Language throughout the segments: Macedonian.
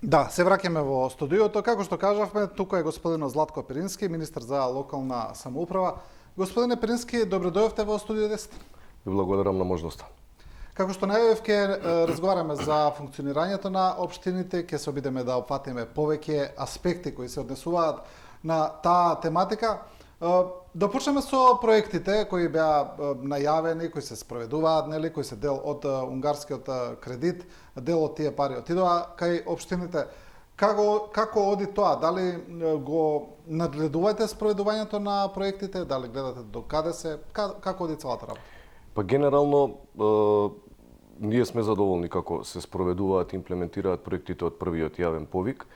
Да, се враќаме во студиото. Како што кажавме, тука е господинот Златко Перински, министар за локална самоуправа. Господине Перински, добро дојдовте во студио 10. Ви благодарам на можноста. Како што најавив, ќе разговараме за функционирањето на општините, ќе се обидеме да опфатиме повеќе аспекти кои се однесуваат на таа тематика. Да почнеме со проектите кои беа најавени, кои се спроведуваат, нели, кои се дел од унгарскиот кредит, дел од тие пари отидоа кај општините. Како оди тоа? Дали го надгледувате спроведувањето на проектите? Дали гледате до каде се? Како оди целата работа? Па генерално ние сме задоволни како се спроведуваат и имплементираат проектите од првиот јавен повик.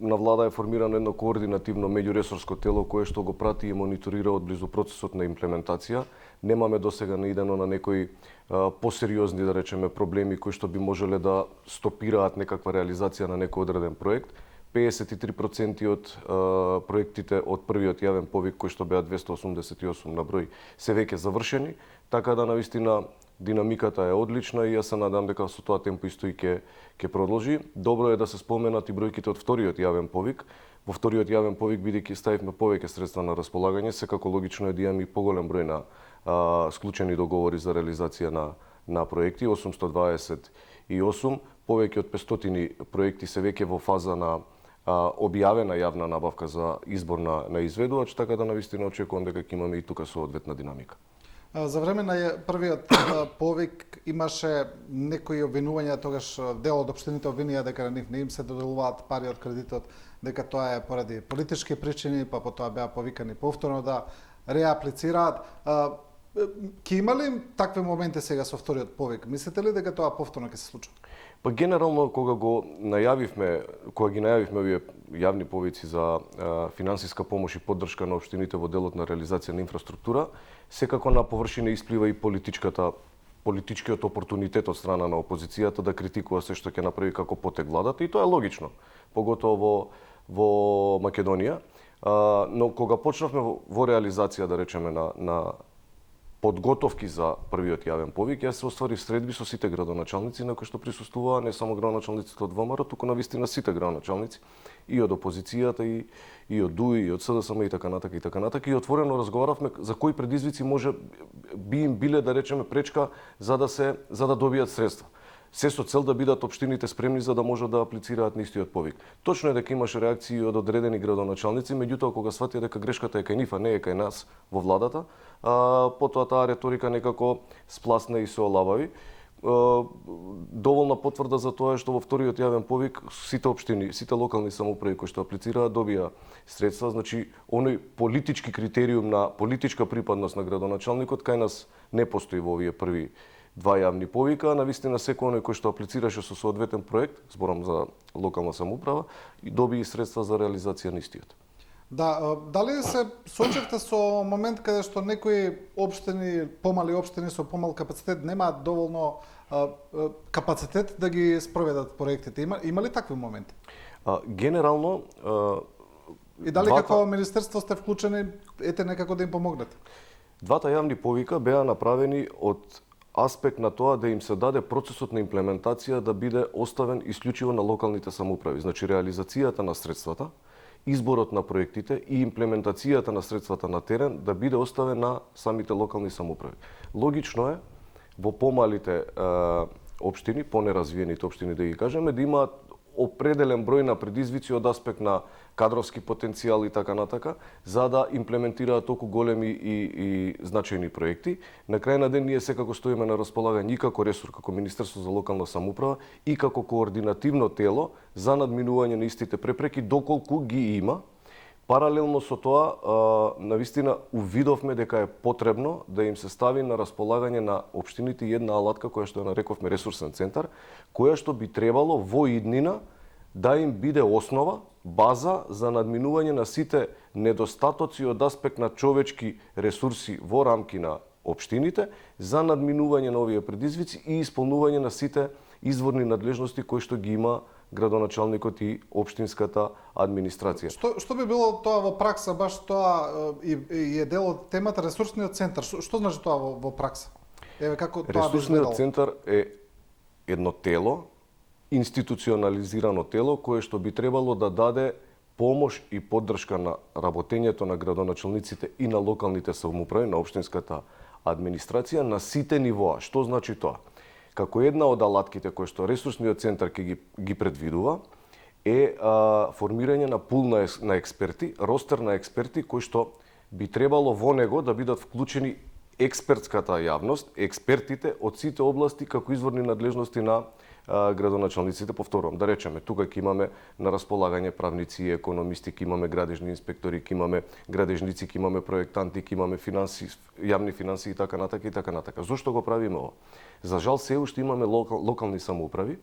На влада е формирано едно координативно меѓуресорско тело кое што го прати и мониторира одблизу процесот на имплементација. Немаме досега наидено на некои посериозни, да речеме, проблеми кои што би можеле да стопираат некаква реализација на некој одреден проект. 53% од проектите од првиот јавен повик, кои што беа 288 на број, се веќе завршени, така да навистина динамиката е одлична и јас се надам дека со тоа темпо исто и ќе продолжи. Добро е да се споменат и бројките од вториот јавен повик. Во вториот јавен повик, бидејќи ставивме повеќе средства на располагање, секако логично е да имаме и поголем број на склучени договори за реализација на проекти, 828, повеќе од 500 проекти се веќе во фаза на објавена јавна набавка за избор на изведувач, така да навистина очекувам дека ќе имаме и тука соодветна динамика. За време на првиот повик имаше некои обвинувања, тогаш дел од општините обвинија дека на нив не им се доделуваат пари од кредитот, дека тоа е поради политички причини, па потоа беа повикани повторно да реаплицираат. Ќе има ли такви моменти сега со вториот повик? Мислите ли дека тоа повторно ќе се случи? Па генерално кога ги најавивме овие јавни повици за финансиска помош и поддршка на општините во делот на реализација на инфраструктура, секако на површина исплива и политичкиот опортунитет од страна на опозицијата да критикува се што ќе направи како потек владата, и тоа е логично, поготово во Македонија. Но кога почнавме во реализација, да речеме, на подготовки за првиот јавен повик, јас се остварив средби со сите градоначалници на кои што присуствуваа, не само градоначалниците од ВМРО, туку навистина сите градоначалници и од опозицијата, и од ДУИ, и од СДСМ и така натака, и отворено разговаравме за кои предизвици би им биле, да речеме, пречка за да добијат средства. Се со цел да бидат општините спремни за да можат да аплицираат на истиот повик. Точно е дека имаше реакции од одредени градоначалници, меѓутоа кога сватија дека грешката е кај нив, а не е кај нас во владата, потоа таа реторика некако спласна и се олабави. Доволна потврда за тоа е што во вториот јавен повик сите општини, сите локални самоуправи кои што аплицираат добија средства, значи оној политички критериум на политичка припадност на градоначалникот кај нас не постои во овие први два јавни повика. Навистина секој оној кој што аплицираше со соодветен проект, зборам за локална самоуправа, и доби и средства за реализација на истиот. Да, дали се соочевте со момент каде што некои општини, помали општини со помал капацитет немаат доволно капацитет да ги спроведат проектите? Има ли такви моменти? Генерално и дали како министерство сте вклучени, некако да им помогнете? Двата јавни повика беа направени од аспект на тоа да им се даде процесот на имплементација да биде оставен исклучиво на локалните самоуправи. Значи реализацијата на средствата, изборот на проектите и имплементацијата на средствата на терен да биде оставен на самите локални самоуправи. Логично е во помалите општини, понеразвиените општини да ги кажеме, да имаат определен број на предизвици од аспект на кадровски потенцијал и така натака, за да имплементираат толку големи и значајни проекти. На крај на ден ние секако стоиме на располагање и како ресор, како Министерство за локална самоуправа и како координативно тело за надминување на истите препреки доколку ги има. Паралелно со тоа, навистина увидовме дека е потребно да им се стави на располагање на општините една алатка која што ја нарековме ресурсен центар, која што би требало во иднина да им биде основа, база за надминување на сите недостатоци од аспект на човечки ресурси во рамки на општините, за надминување на овие предизвици и исполнување на сите изворни надлежности кои што ги има градоначалникот и општинската администрација. Што би било тоа во пракса, баш тоа и е дел од темата ресурсниот центар? Што значи тоа во пракса? Ресурсниот центар е едно тело институционализирано тело кое што би требало да даде помош и поддршка на работењето на градоначалниците и на локалните самоуправи, на општинската администрација на сите нивоа. Што значи тоа? Како една од алатките кои што ресурсниот центар ќе ги предвидува е формирање на пул на експерти, ростер на експерти кои што би требало во него да бидат вклучени експертската јавност, експертите од сите области како изворни надлежности на градоначалниците. Повторувам, да речеме, тука ќе имаме на располагање правници и економисти, ќе имаме градежни инспектори, ќе имаме градежници, ќе имаме проектанти, ќе имаме јавни финансии и така натака и така натака. Зошто го правиме ова? За жал се уште имаме локални самоуправи,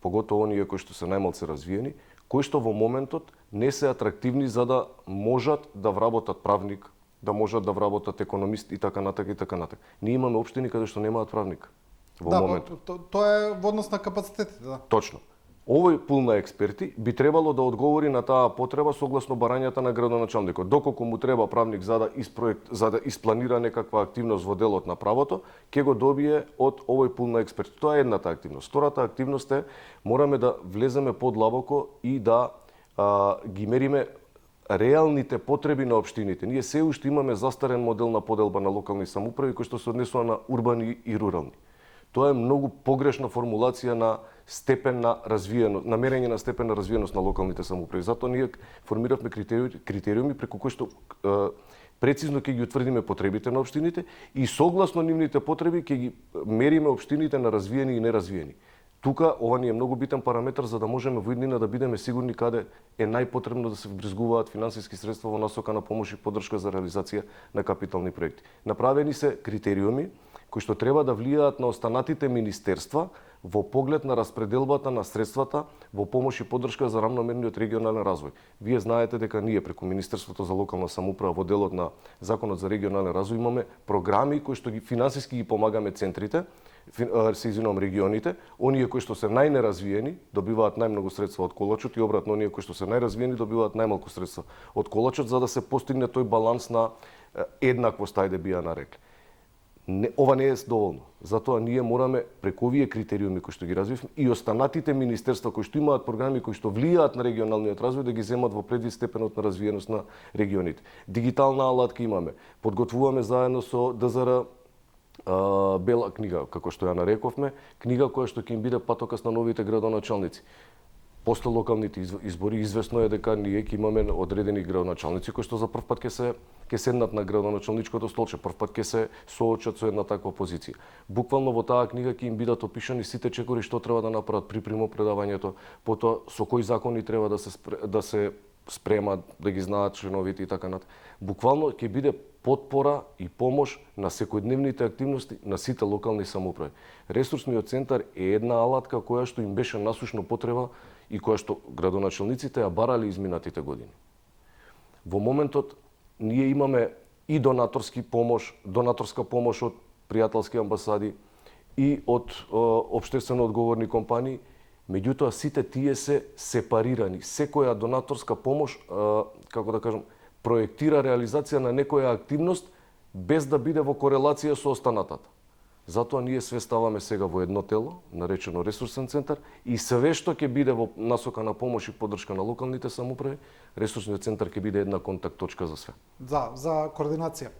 поготово оние кои што се најмалку развиени, кои што во моментот не се атрактивни за да можат да вработат правник, да можат да вработат економист и така натака и така натака. Ние имаме општини каде што немаат правник во моментот. Тоа е во однос на капацитетите, да. Точно. Овој пул на експерти би требало да одговори на таа потреба согласно барањата на градоначалникот. Доколку му треба правник за да испланира некаква активност во делот на правото, ќе го добие од овој пул на експерти. Тоа е едната активност. Втората активност е мораме да влеземе подлабоко и да ги мериме реалните потреби на општините. Ние се уште имаме застарен модел на поделба на локални самоуправи кој што се однесува на урбани и рурални. Тоа е многу погрешна формулација на степен на развиеност, на мерење на степен на развиеност на локалните самоуправи. Затоа ние формиравме критериуми преку кои што прецизно ќе ги утврдиме потребите на општините и согласно нивните потреби ќе ги мериме општините на развиени и неразвиени. Тука ова ни е многу битен параметар за да можеме во иднина да бидеме сигурни каде е најпотребно да се вбрзгуваат финансиски средства во насока на помош и поддршка за реализација на капитални проекти. Направени се критериуми кои што треба да влијаат на останатите министерства во поглед на распределбата на средствата во помош и поддршка за рамномерниот регионален развој. Вие знаете дека ние преку Министерството за локална самоуправа во делот на Законот за регионален развој имаме програми кои што ги финансиски ги помагаме центрите, регионите, оние кои што се најнеразвиени добиваат најмногу средства од колачот и обратно оние кои што се најразвиени добиваат најмалку средства од колачот за да се постигне тој баланс на еднаквост, ајде би ја нарекли. Ова не е доволно. Затоа ние мораме преку овие критериуми кои што ги развивме и останатите министерства кои што имаат програми кои што влијаат на регионалниот развој да ги земат во предвид степенот на развиеност на регионите. Дигитална алатка имаме. Подготвуваме заедно со ДЗР бела книга, како што ја нарековме, книга која што ќе им биде патокас на новите градоначалници. После локалните избори известно е дека ние ќе имаме одредени градоначалници кои што за прв пат ќе седнат на градоначалничкото столче, прв пат ќе се соочат со една таква позиција. Буквално во таа книга ќе им бидат опишани сите чекори што треба да направат при примопредавањето, потоа со кои закони треба да се спремат, да ги знаат членовите и така натаму. Буквално ќе биде потпора и помош на секојдневните активности на сите локални самоуправи. Ресурсниот центар е една алатка која што им беше насушно потреба и која што градоначалниците ја барале изминатите години. Во моментот ние имаме и донаторска помош од пријателски амбасади и од општествено одговорни компании, меѓутоа сите тие се сепарирани. Секоја донаторска помош, како да кажам, проектира реализација на некоја активност без да биде во корелација со останатата. Затоа ние све ставаме сега во едно тело, наречено ресурсен центар, и све што ќе биде во насока на помош и поддршка на локалните самоуправи, ресурсниот центар ќе биде една контакт точка за све. За координација.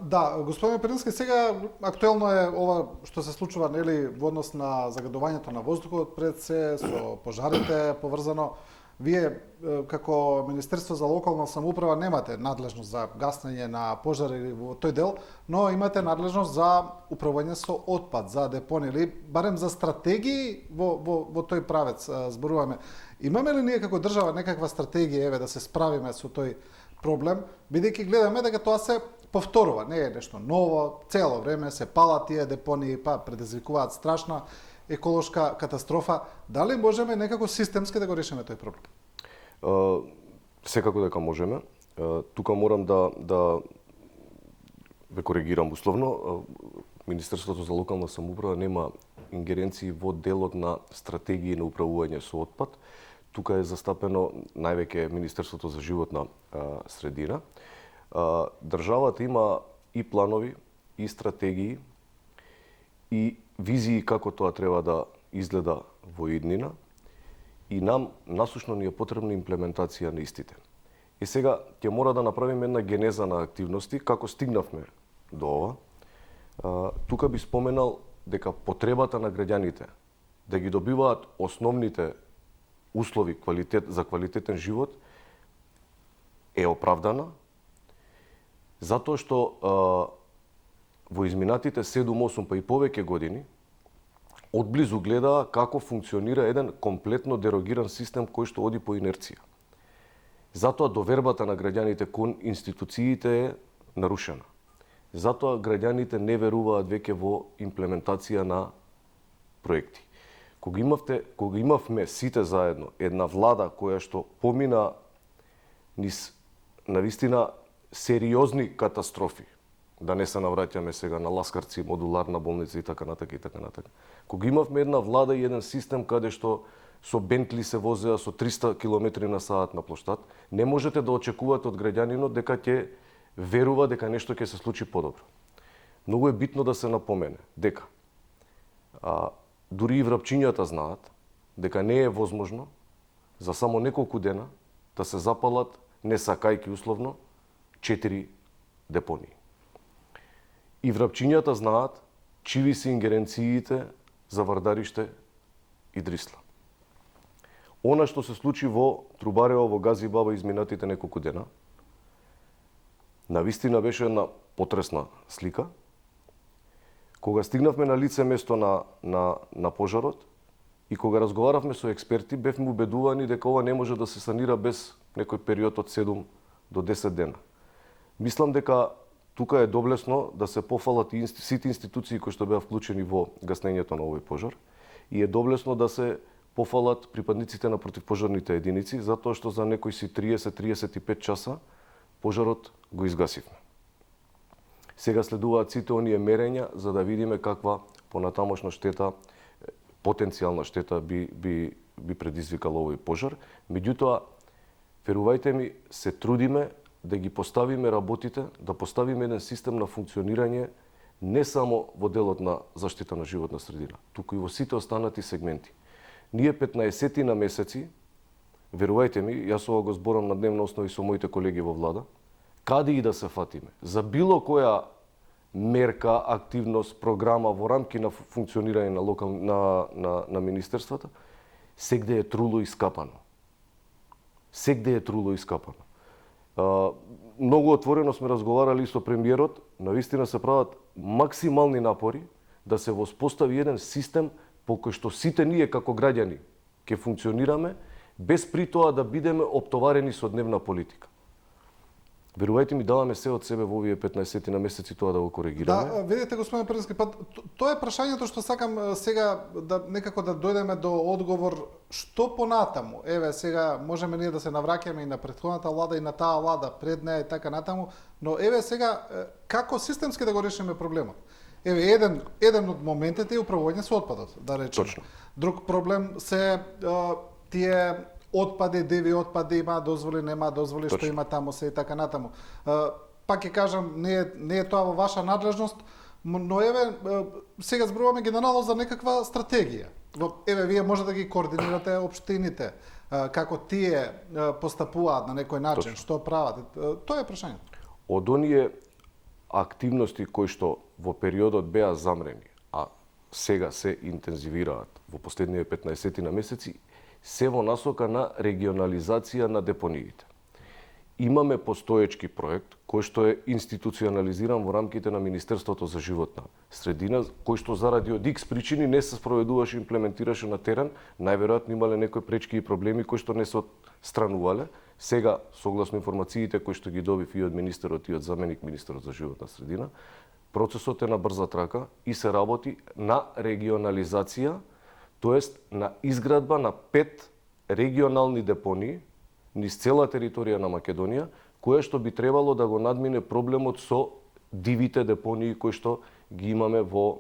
Да, господин Перински, сега актуелно е ова што се случува нели во однос на загадувањето на воздухот, пред се со пожарите поврзано. Вие како Министерство за локална самоуправа немате надлежност за гаснење на пожари во тој дел, но имате надлежност за управување со отпад, за депонија или барем за стратегии во тој правец зборуваме. Имаме ли ние како држава некаква стратегија да се справиме со тој проблем, бидејќи гледаме дека тоа се повторува, не е нешто ново, цело време се палат тие депонии, па предизвикуваат страшна еколошка катастрофа. Дали можеме некако системски да го решиме тој проблем? Секако дека можеме. Тука морам да ве коригирам условно. Министерството за локална самоуправа нема ингеренции во делот на стратегии на управување со отпад. Тука е застапено највеќе Министерството за животна средина. Државата има и планови, и стратегии, и визии како тоа треба да изгледа во иднина и нам насушно ни е потребна имплементација на истите. И сега ќе мора да направиме една генеза на активности како стигнавме до ова. Тука би споменал дека потребата на граѓаните да ги добиваат основните услови за квалитетен живот е оправдана, затоа што во изминатите 7-8 па и повеќе години одблизу гледаа како функционира еден комплетно дерогиран систем кој што оди по инерција. Затоа довербата на граѓаните кон институциите е нарушена. Затоа граѓаните не веруваат веќе во имплементација на проекти. Кога имавме сите заедно една влада која што помина низ навистина сериозни катастрофи, да не се навраќаме сега на Ласкарци, модуларна болница и така натака и така натака. Кога имавме една влада и еден систем каде што со Бентли се возеа со 300 км на саат на плоштад, не можете да очекувате од граѓанинот дека ќе верува дека нешто ќе се случи подобро. Многу е битно да се напомене дека дури и врапчињата знаат дека не е возможно за само неколку дена да се запалат, не сакајки условно, 4 депонии. И врапчињата знаат чиви се ингеренциите за Вардариште и Дрисла. Она што се случи во Трубарево, во Газибаба изминатите неколку дена, навистина беше една потресна слика. Кога стигнавме на лице место на пожарот и кога разговаравме со експерти, бевме убедувани дека ова не може да се санира без некој период од 7 до 10 дена. Мислам дека тука е доблесно да се пофалат и сите институции кои што беа вклучени во гаснењето на овој пожар и е доблесно да се пофалат припадниците на противпожарните единици, затоа што за некои си 30-35 часа пожарот го изгасивме. Сега следуваат сите оние мерења за да видиме каква понатамошна штета, потенцијална штета би предизвикал овој пожар. Меѓутоа, верувајте ми, се трудиме да ги поставиме работите, да поставиме еден систем на функционирање не само во делот на заштита на животна средина, туку и во сите останати сегменти. Ние 15 на месеци, верувајте ми, јас ова го зборам на дневна основа и со моите колеги во влада, каде и да се фатиме, за било која мерка, активност, програма во рамки на функционирање на министерствата, сегде е труло и скапано. Сегде е труло и скапано. Многу отворено сме разговарали со премиерот, навистина се прават максимални напори да се воспостави еден систем по кој што сите ние како граѓани ќе функционираме, без при тоа да бидеме оптоварени со дневна политика. Верувајте ми, даваме се од себе во овие 15 на месеци тоа да го коригираме. Да, видите, господин Перински, тоа е прашањето што сакам сега да некако да дојдеме до одговор што понатаму. Еве, сега можеме ние да се навраќаме и на претходната влада и на таа влада пред неа и така натаму, но еве сега како системски да го решиме проблемот. Еве, еден од моментите е управување со отпадот, да речеме. Точно. Друг проблем се тие отпади, диви отпади, има дозволи, нема дозволи, Точно. што има таму се и така натаму. Пак ќе кажам, не е тоа во ваша надлежност, но еве сега зборуваме генерално за некаква стратегија. Еве вие може да ги координирате општините, како тие постапуваат на некој начин, Точно. што прават. Тоа е прашањето. Од оние активности кои што во периодот беа замрени, а сега се интензивираат во последниве 15 на месеци, се во насока на регионализација на депониите. Имаме постоечки проект кој што е институционализиран во рамките на Министерството за животна средина, кој што заради од X причини не се спроведуваше и имплементираше на терен, најверојатно имале некои пречки и проблеми кои што не се отстранувале. Сега, согласно информациите кои што ги добив и од министерот и од заменик министерот за животна средина, процесот е на брза трака и се работи на регионализација, тоест на изградба на 5 регионални депонии низ цела територија на Македонија, кое што би требало да го надмине проблемот со дивите депонии кои што ги имаме во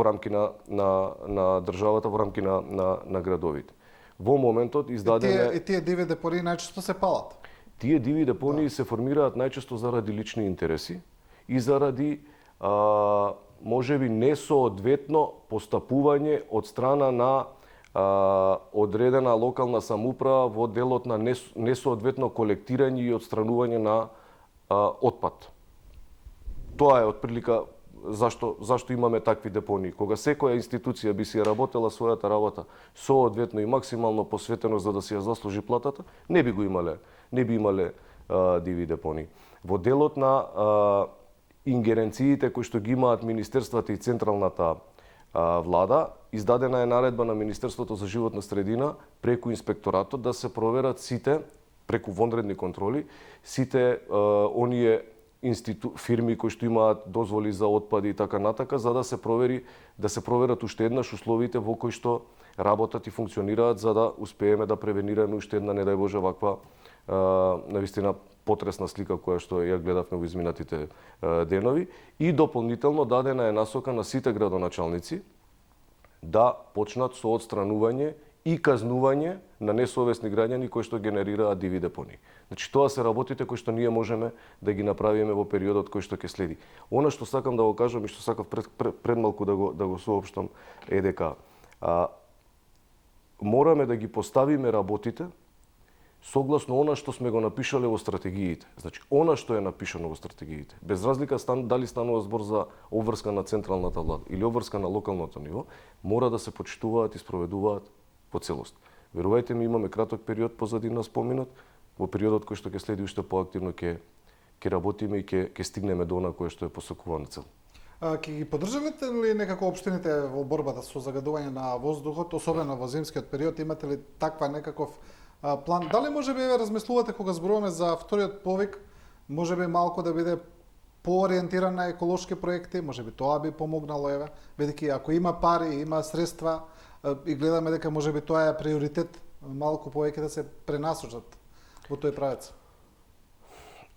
рамки на државата, во рамки на градовите. Во моментот издадене... И тие диви депонии најчесто се палат. Тие диви депонии се формираат најчесто заради лични интереси и заради можеби несоодветно постапување од страна на одредена локална самоуправа во делот на несоодветно колектирање и отстранување на отпад. Тоа е отприлика зашто имаме такви депонии. Кога секоја институција би си работела својата работа соодветно и максимално посветено за да си ја заслужи платата, не би имале диви депонии. Во делот на ингеренциите кои што ги имаат министерствата и централната влада, издадена е наредба на Министерството за животна средина преку инспекторатот да се проверат сите, преку вонредни контроли, сите оние фирми кои што имаат дозволи за отпади и така натака, за да се проверат уште еднаш условите во кои што работат и функционираат, за да успееме да превенираме уште една, не дај Боже, ваква навистина потресна слика која што ја гледавме во изминатите денови. И дополнително дадена е насока на сите градоначалници да почнат со отстранување и казнување на несовесни граѓани кои што генерираат диви депонии. Значи, тоа се работите кои што ние можеме да ги направиме во периодот кој што ќе следи. Она што сакам да го кажам и што сакав пред малку да го соопштам е дека мораме да ги поставиме работите согласно она што сме го напишале во стратегиите. Значи, она што е напишано во стратегиите, без разлика дали станува збор за обврска на централната влада или обврска на локалното ниво, мора да се почитуваат и спроведуваат по целост. Верувајте ми, имаме краток период позади нас поминат, во периодот кој што ќе следи уште поактивно ќе работиме и ќе стигнеме до она која што е посакувана цел. Ќе ги поддржавате ли некако општините во борбата со загадување на воздухот, особено во зимскиот период? Имате ли таква некаков план? Дали можеби размислувате кога зборуваме за вториот повик, можеби малку да биде поориентиран на еколошки проекти, можеби тоа би помогнало, бидејќи ако има пари, има средства и гледаме дека можеби тоа е приоритет, малку повеќе да се пренасочат во тој правец.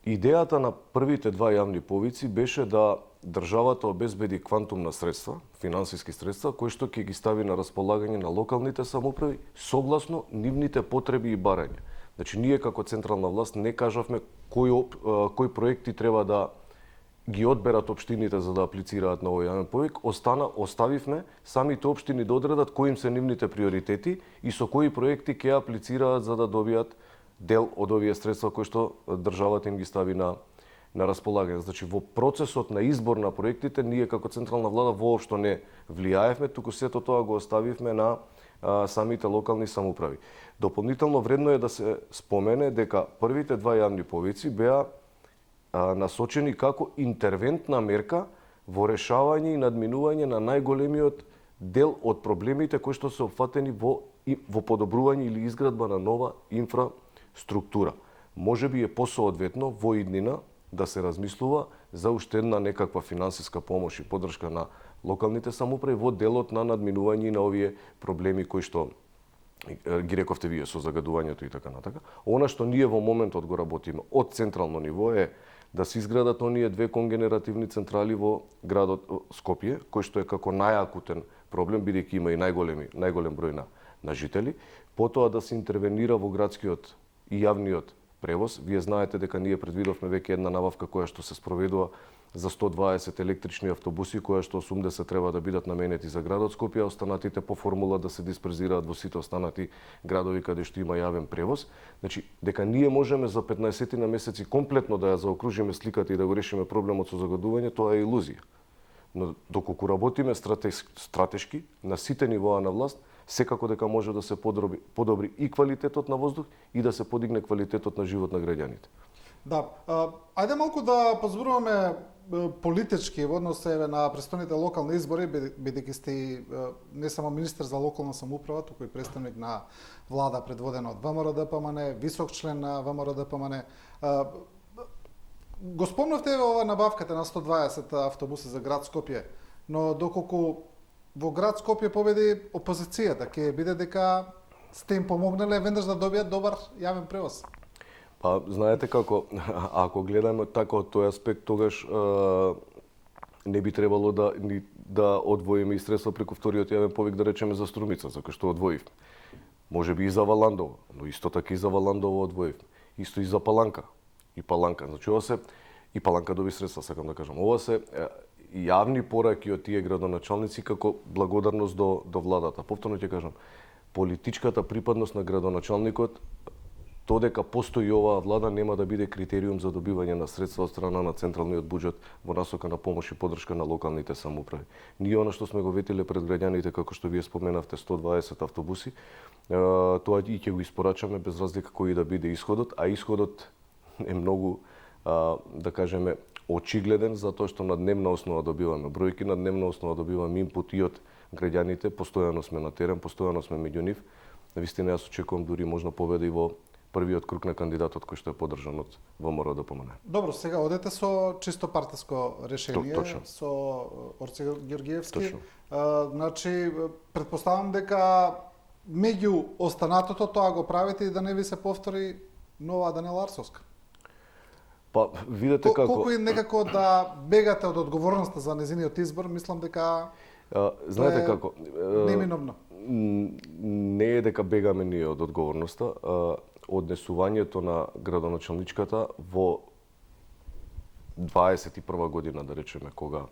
Идејата на првите два јавни повици беше да државата обезбеди квантумна средства, финансиски средства, кои што ќе ги стави на располагање на локалните самоуправи согласно нивните потреби и барања. Значи, ние како централна власт не кажавме кои проекти треба да ги одберат општините за да аплицираат на овој јавен повик, оставивме самите општини да одредат кои им се нивните приоритети и со кои проекти ќе аплицираат за да добијат дел од овие средства кои што државата им ги стави на располагање. Значи, во процесот на избор на проектите, ние како централна влада воопшто не влијаевме, туку сето тоа го оставивме на самите локални самоуправи. Дополнително вредно е да се спомене дека првите два јавни повици беа насочени како интервентна мерка во решавање и надминување на најголемиот дел од проблемите кои што се опфатени во подобрување или изградба на нова инфраструктура. Можеби е посоодветно во иднина да се размислува за уште една некаква финансиска помош и поддршка на локалните самоуправи во делот на надминување на овие проблеми кои што ги рековте вие со загадувањето и така натака. Она што ние во моментот го работиме од централно ниво е да се изградат оние две конгенеративни централи во градот Скопје, кој што е како најакутен проблем, бидејќи има и најголем број на жители. Потоа да се интервенира во градскиот и јавниот превоз. Вие знаете дека ние предвидовме веќе една набавка која што се спроведува за 120 електрични автобуси, која што 80 треба да бидат наменети за градот Скопје, а останатите по формула да се дисперзираат во сите останати градови каде што има јавен превоз. Значи, дека ние можеме за 15 на месеци комплетно да ја заокружиме сликата и да го решиме проблемот со загадување, тоа е илузија. Но доколку работиме стратешки на сите нивоа на власт, секако дека може да се подобри и квалитетот на воздух и да се подигне квалитетот на живот на граѓаните. Да, ајде малку да позборуваме политички во однос на престојните локални избори, бидејќи сте не само министер за локална самоуправа, туку и представник на влада предводена од ВМРО-ДПМН, висок член на ВМРО-ДПМН. Го спомнавте ова набавката на 120 автобуси за град Скопје, но доколку во град Скопје победи опозицијата, ќе биде дека сте им помогнале веднаш да добијат добар јавен превоз? Па, знаете како, ако гледаме така од тој аспект, тогаш не би требало да одвоиме и средства преку вториот јавен повик, да речеме за Струмица, за кој што одвоивме. Може би и за Валандово, но исто така и за Валандово одвоивме. Исто и за Паланка. И Паланка, значи ова се и Паланка доби средства, сакам да кажам. Ова се јавни пораки од тие градоначалници како благодарност до владата. Повторно ќе кажам, политичката припадност на градоначалникот, додека постои оваа влада, нема да биде критериум за добивање на средства од страна на централниот буџет во насока на помош и поддршка на локалните самоуправи. Ние она што сме го ветиле пред граѓаните, како што вие споменавте, 120 автобуси, тоа и ќе го испорачаме без разлика кој да биде исходот, а исходот е многу, да кажеме, очигледен, затоа што на дневна основа добиваме бројки, на дневна основа добиваме инпут и од граѓаните, постојано сме на терен, постојано сме меѓу нив. Навистина јас очекувам дури можна победа и во првиот круг на кандидатот кој што е поддржан од ВМРО ДПМН. Добро, сега одете со чисто партиско решение, Точно. со Орце Георгиевски. Точно. Значи, предпоставам дека меѓу останатото тоа го правите и да не ви се повтори нова Даниела Арсовска. Па, видете како... Колку и некако да бегате од одговорноста за незиниот избор, мислам дека знаете е како... неминовно. Не е дека бегаме ние од одговорноста, однесувањето на градоначалничката во 21 година, да речеме, кога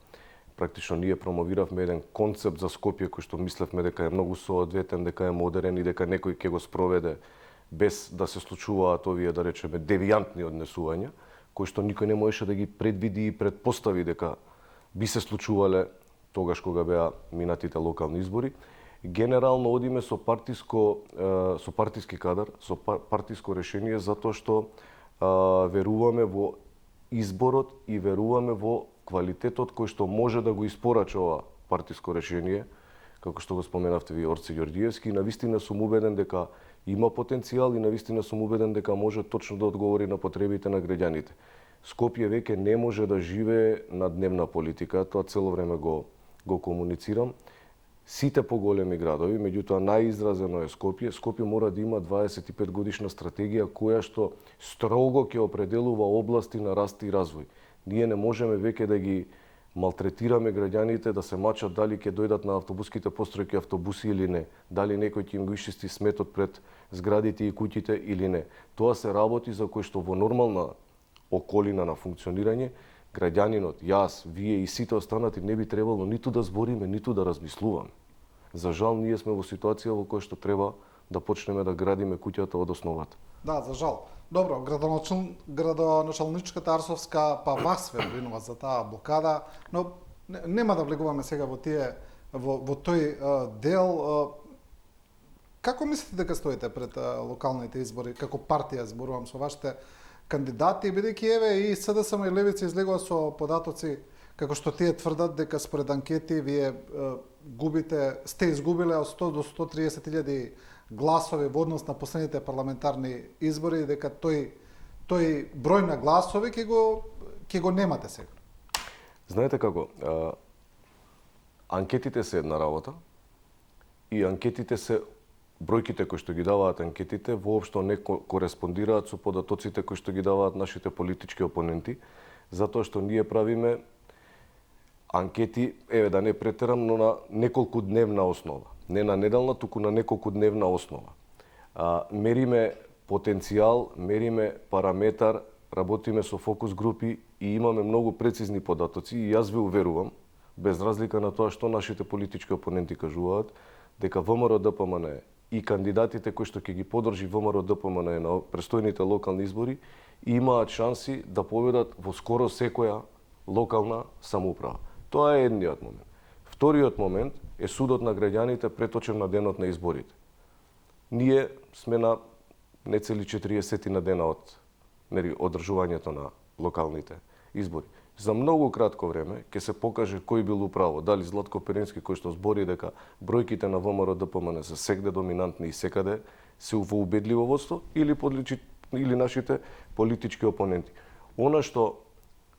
практично ние промовиравме еден концепт за Скопје кој што мислевме дека е многу соодветен, дека е модерен и дека некој ќе го спроведе без да се случуваат овие, да речеме, девијантни однесувања, кои што никој не можеше да ги предвиди и предпостави дека би се случувале тогаш кога беа минатите локални избори. Генерално одиме со партиски кадар, со партиско решение, затоа што веруваме во изборот и веруваме во квалитетот кој што може да го испорача ова партиско решение, како што го споменавте ви Орце Ѓорѓиевски, и навистина сум убеден дека има потенцијал и навистина сум убеден дека може точно да одговори на потребите на граѓаните. Скопје веќе не може да живее на дневна политика, тоа цело време го комуницирам. Сите поголеми градови, меѓутоа најизразено е Скопје. Скопје мора да има 25 годишна стратегија која што строго ќе определува области на раст и развој. Ние не можеме веќе да ги малтретираме граѓаните да се мачат дали ќе дојдат на автобуските постројки автобуси или не, дали некој ќе им го исчисти сметот пред зградите и куќите или не. Тоа се работи за кои што во нормална околина на функционирање граѓанинот, јас, вие и сите останати не би требало ниту да збориме, ниту да размислуваме. За жал, ние сме во ситуација во која што треба да почнеме да градиме куќата од основата. Да, за жал. Добро, градоначалничката Арсовска па вас ве обвинува за таа блокада, но нема да влегуваме сега во тој дел. Како мислите дека стоите пред локалните избори, како партија зборувам со вашите кандидати, бидејќи еве и СДСМ и Левица излегува со податоци како што тие тврдат дека според анкети вие сте изгубиле од 100 до 130 илјади гласови во однос на последните парламентарни избори, дека тој број на гласови ќе го немате сега. Знаете како, анкетите се една работа и анкетите се бројките кои што ги даваат анкетите воопшто не кореспондираат со податоците кои што ги даваат нашите политички опоненти, затоа што ние правиме анкети, еве да не претерам, но на неколку дневна основа. Не на неделна, туку на неколку дневна основа. Мериме потенцијал, мериме параметар, работиме со фокус групи и имаме многу прецизни податоци и јас ве уверувам, без разлика на тоа што нашите политички опоненти кажуваат, дека ВМРО ДПМН и кандидатите кои што ќе ги поддржи ВМРО ДПМН на престојните локални избори имаат шанси да победат во скоро секоја локална самоуправа. Тоа е едниот момент. Вториот момент е судот на граѓаните преточен на денот на изборите. Ние сме на нецели 40 на дена од одржувањето на локалните избори. За многу кратко време ќе се покаже кој бил управо, дали Златко Перински кој што збори дека бројките на ВМРО ДПМН се сегде доминантни и секаде се во убедливо водство или нашите политички опоненти. Она што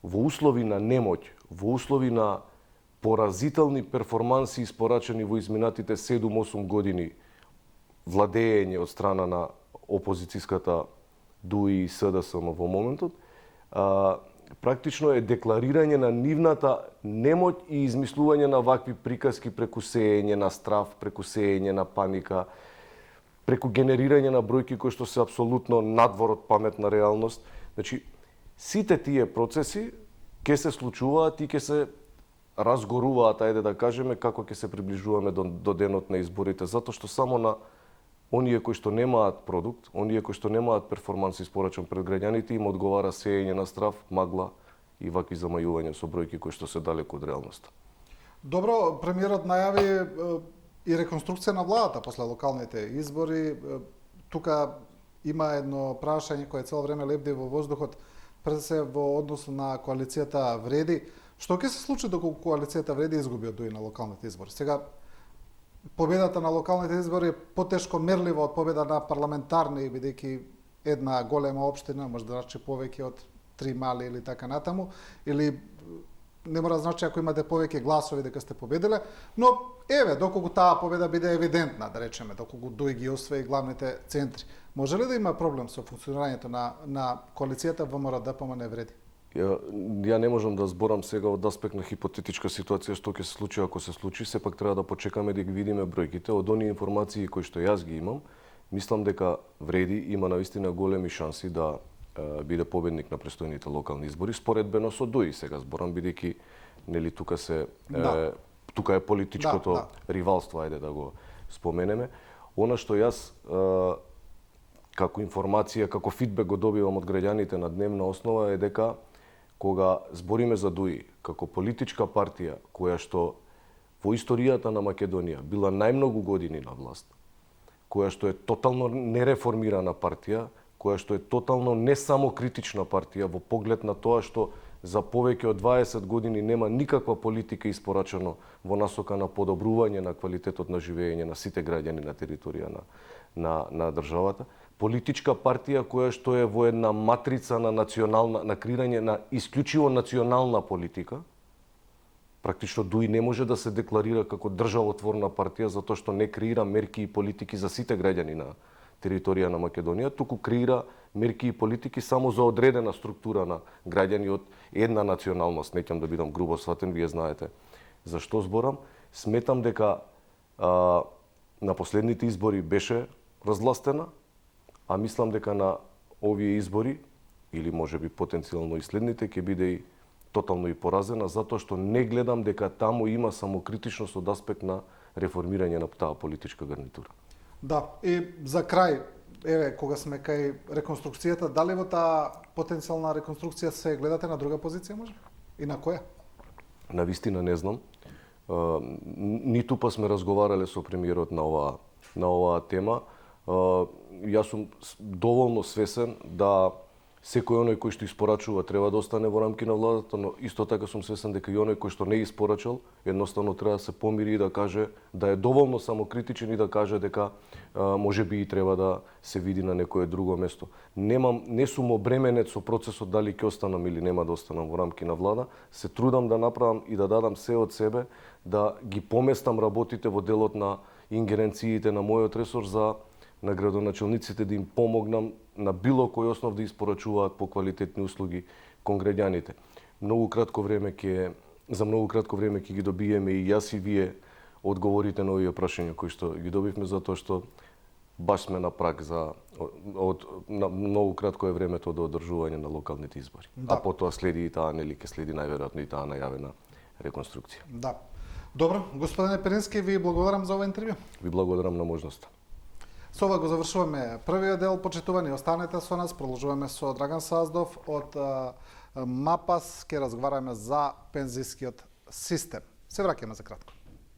во услови на немоќ, во услови на поразителни перформанси испорачени во изминатите 7-8 години владење од страна на опозицијската ДУИ и СДСМ во моментот, практично е декларирање на нивната немоќ и измислување на вакви приказки преку сеење на страв, преку сеење на паника, преку генерирање на бројки кои што се апсолутно надвор од паметна реалност. Значи, сите тие процеси ќе се случуваат и ќе се разгоруваат, ајде да кажеме, како ќе се приближуваме до денот на изборите, затоа што само на оние кои што немаат продукт, оние кои што немаат перформанс испорачен пред граѓаните, им одговара сеење на страв, магла и вакви замајувања со бројки кои што се далеку од реалноста. Добро, премиерот најави и реконструкција на владата после локалните избори. Тука има едно прашање кое цело време лебди во воздухот, пред се во однос на коалицијата Вреди. Што ќе се случи доколку коалицијата Вреди изгуби од ДОИ на локалните избори? Сега, победата на локалните избори е потешко мерлива од победа на парламентарни, бидејќи една голема општина може да рачи повеќе од 3 мали или така натаму, или не мора да значи ако имате повеќе гласови дека сте победиле, но еве, доколку таа победа биде евидентна, да речеме, доколку ДОИ ги освои главните центри, може ли да има проблем со функционирањето на коалицијата ВМРО-ДПМНЕ Вреди? Ја не можам да зборам сега од аспект на хипотетичка ситуација што ќе се случи ако се случи, сепак треба да почекаме да ги видиме бројките. Од оние информации кои што јас ги имам, мислам дека Вреди има навистина големи шанси да биде победник на престојните локални избори, споредбено со ДОИ сега зборам, бидејќи нели тука тука е политичкото ривалство, ајде да го споменеме. Она што јас како информација, како фидбек го добивам од граѓаните на дневна основа е дека кога збориме за ДОИ како политичка партија која што во историјата на Македонија била најмногу години на власт, која што е тотално нереформирана партија, која што е тотално не само критична партија во поглед на тоа што за повеќе од 20 години нема никаква политика испорачено во насока на подобрување на квалитетот на живење на сите граѓани на територија на државата. Политичка партија која што е во една матрица на креирање на исклучиво национална политика. Практично ДОИ не може да се декларира како државотворна партија затоа што не креира мерки и политики за сите граѓани на територија на Македонија, туку креира мерки и политики само за одредена структура на граѓани од една националност. Не ќе да бидам грубо сватен, вие знаете за што зборам. Сметам дека на последните избори беше разластена, а мислам дека на овие избори, или можеби потенцијално и следните, ќе биде и тотално и поразена, затоа што не гледам дека таму има самокритичност од аспект на реформирање на таа политичка гарнитура. Да, и за крај, еве, кога сме кај реконструкцијата, дали во таа потенцијална реконструкција се гледате на друга позиција, може? И на која? Навистина не знам. Ниту па сме разговарале со премиерот на оваа тема. Јас сум доволно свесен да секој оној кој што испорачува треба да остане во рамки на владата, но исто така сум свесен дека и оној кој што не испорачал, едноставно треба да се помири и да каже да е доволно самокритичен и да каже дека можеби и треба да се види на некое друго место. Не сум обременет со процесот дали ќе останам или нема да останам во рамки на влада, се трудам да направам и да дадам се од себе да ги поместам работите во делот на ингеренциите на мојот ресор за на градоначалниците да им помогнам на било кој основ да испорачуваат по квалитетни услуги кон граѓаните. За многу кратко време ќе ги добиеме и јас и вие одговорите на овие прашања кои што ги добивме, затоа што баш сме на праг на многу кратко е времето до одржување на локалните избори. Да. А потоа следи и таа, нели, ќе следи најверојатно и таа најавена реконструкција. Да. Добро, господине Перински, ви благодарам за ова интервју. Ви благодарам на можноста. Со ова го завршуваме првиот дел, почитувани, останете со нас, продолжуваме со Драган Саздов од МАПАС, ќе разговараме за пензискиот систем. Се враќаме за кратко.